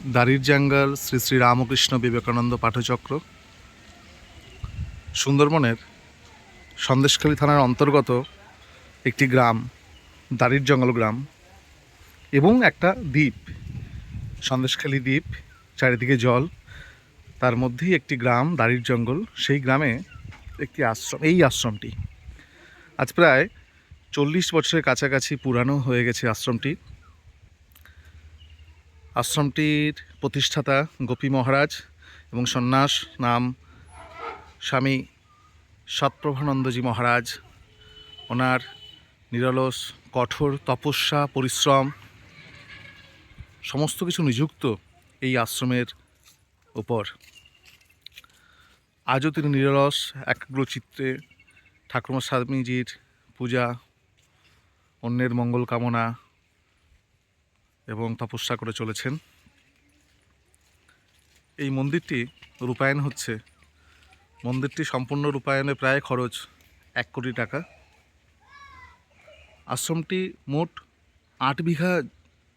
দাড়ির জঙ্গল শ্রী শ্রী রামকৃষ্ণ বিবেকানন্দ পাঠচক্র সুন্দরবনের সন্দেশখালী থানার অন্তর্গত একটি গ্রাম, দাড়ির জঙ্গল গ্রাম এবং একটা দ্বীপ, সন্দেশখালী দ্বীপ, চারিদিকে জল, তার মধ্যেই একটি গ্রাম দাড়ির জঙ্গল। সেই গ্রামে একটি আশ্রম। এই আশ্রমটি আজ প্রায় 40 বছরের কাছাকাছি পুরানো হয়ে গেছে। আশ্রমটির প্রতিষ্ঠাতা গোপী মহারাজ এবং সন্ন্যাস নাম স্বামী সৎপ্রভানন্দজি মহারাজ। ওনার নিরলস কঠোর তপস্যা, পরিশ্রম সমস্ত কিছু নিযুক্ত এই আশ্রমের উপর। আজও তিনি নিরলস একাগ্রচিত্তে ঠাকুরমা স্বামীজির পূজা, অন্যের মঙ্গল কামনা এবং তপস্যা করে চলেছেন। এই মন্দিরটি রূপায়ণ হচ্ছে। মন্দিরটি সম্পূর্ণ রূপায়ণে প্রায় খরচ 1 কোটি টাকা। আশ্রমটি মোট 8 বিঘা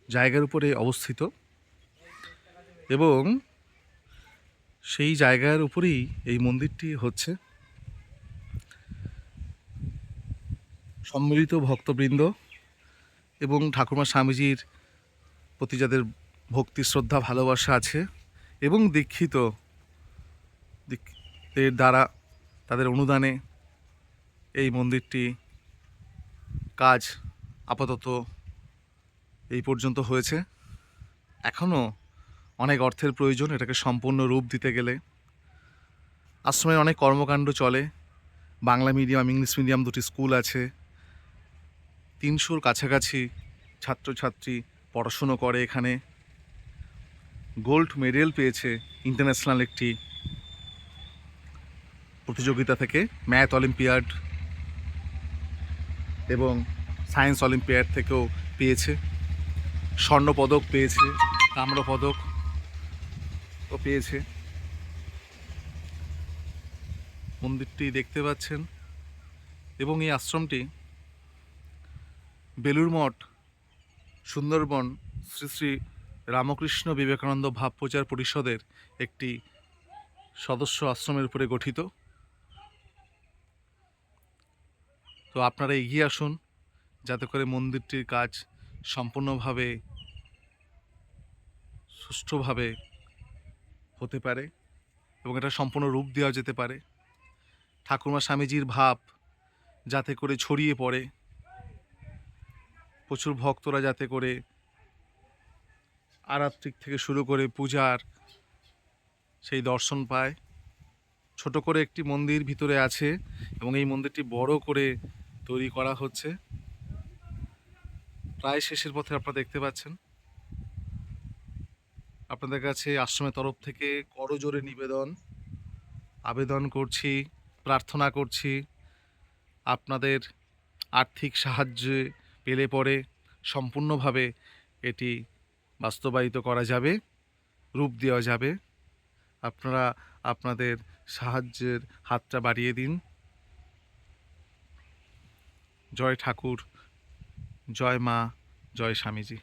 জায়গার উপরে অবস্থিত এবং সেই জায়গার উপরেই এই মন্দিরটি হচ্ছে। সম্মিলিত ভক্তবৃন্দ এবং ঠাকুরমা স্বামীজির প্রতি যাদের ভক্তি, শ্রদ্ধা, ভালোবাসা আছে এবং দীক্ষিতের দ্বারা তাদের অনুদানে এই মন্দিরটি কাজ আপাতত এই পর্যন্ত হয়েছে। এখনও অনেক অর্থের প্রয়োজন এটাকে সম্পূর্ণ রূপ দিতে গেলে। আশ্রমে অনেক কর্মকাণ্ড চলে। বাংলা মিডিয়াম, ইংলিশ মিডিয়াম দুটি স্কুল আছে। 300-র কাছাকাছি ছাত্রছাত্রী পড়াশুনো করে এখানে। গোল্ড মেডেল পেয়েছে ইন্টারন্যাশনাল একটি প্রতিযোগিতা থেকে, ম্যাথ অলিম্পিয়াড এবং সায়েন্স অলিম্পিয়াড থেকেও পেয়েছে। স্বর্ণপদক পেয়েছে, তাম্রপদকও পেয়েছে। মন্দিরটি দেখতে পাচ্ছেন এবং এই আশ্রমটি বেলুর মঠ সুন্দরবন শ্রী শ্রী রামকৃষ্ণ বিবেকানন্দ ভাব প্রচার পরিষদের একটি সদস্য আশ্রমের উপরে গঠিত। তো আপনারা এগিয়ে আসুন যাতে করে মন্দিরটির কাজ সম্পূর্ণভাবে সুষ্ঠুভাবে হতে পারে এবং এটা সম্পূর্ণ রূপ দেওয়া যেতে পারে। ঠাকুরমা স্বামীজির ভাব যাতে করে ছড়িয়ে পড়ে, প্রচুর ভক্তরা যাতে করে আরাত্রিক থেকে শুরু করে পূজার সেই দর্শন পায়। ছোট করে একটি মন্দির ভিতরে আছে এবং এই মন্দিরটি বড় করে তৈরি করা হচ্ছে। প্রায় শেষের পথে আপনারা দেখতে পাচ্ছেন। আপনাদের কাছে আশ্রমের তরফ থেকে করজোড়ে আবেদন করছি, প্রার্থনা করছি, আপনাদের আর্থিক সাহায্য পেলে পরে সম্পূর্ণভাবে এটি বাস্তবায়িত করা যাবে, রূপ দেওয়া যাবে। আপনারা আপনাদের সাহায্যের হাতটা বাড়িয়ে দিন। জয় ঠাকুর, জয় মা, জয় স্বামীজি।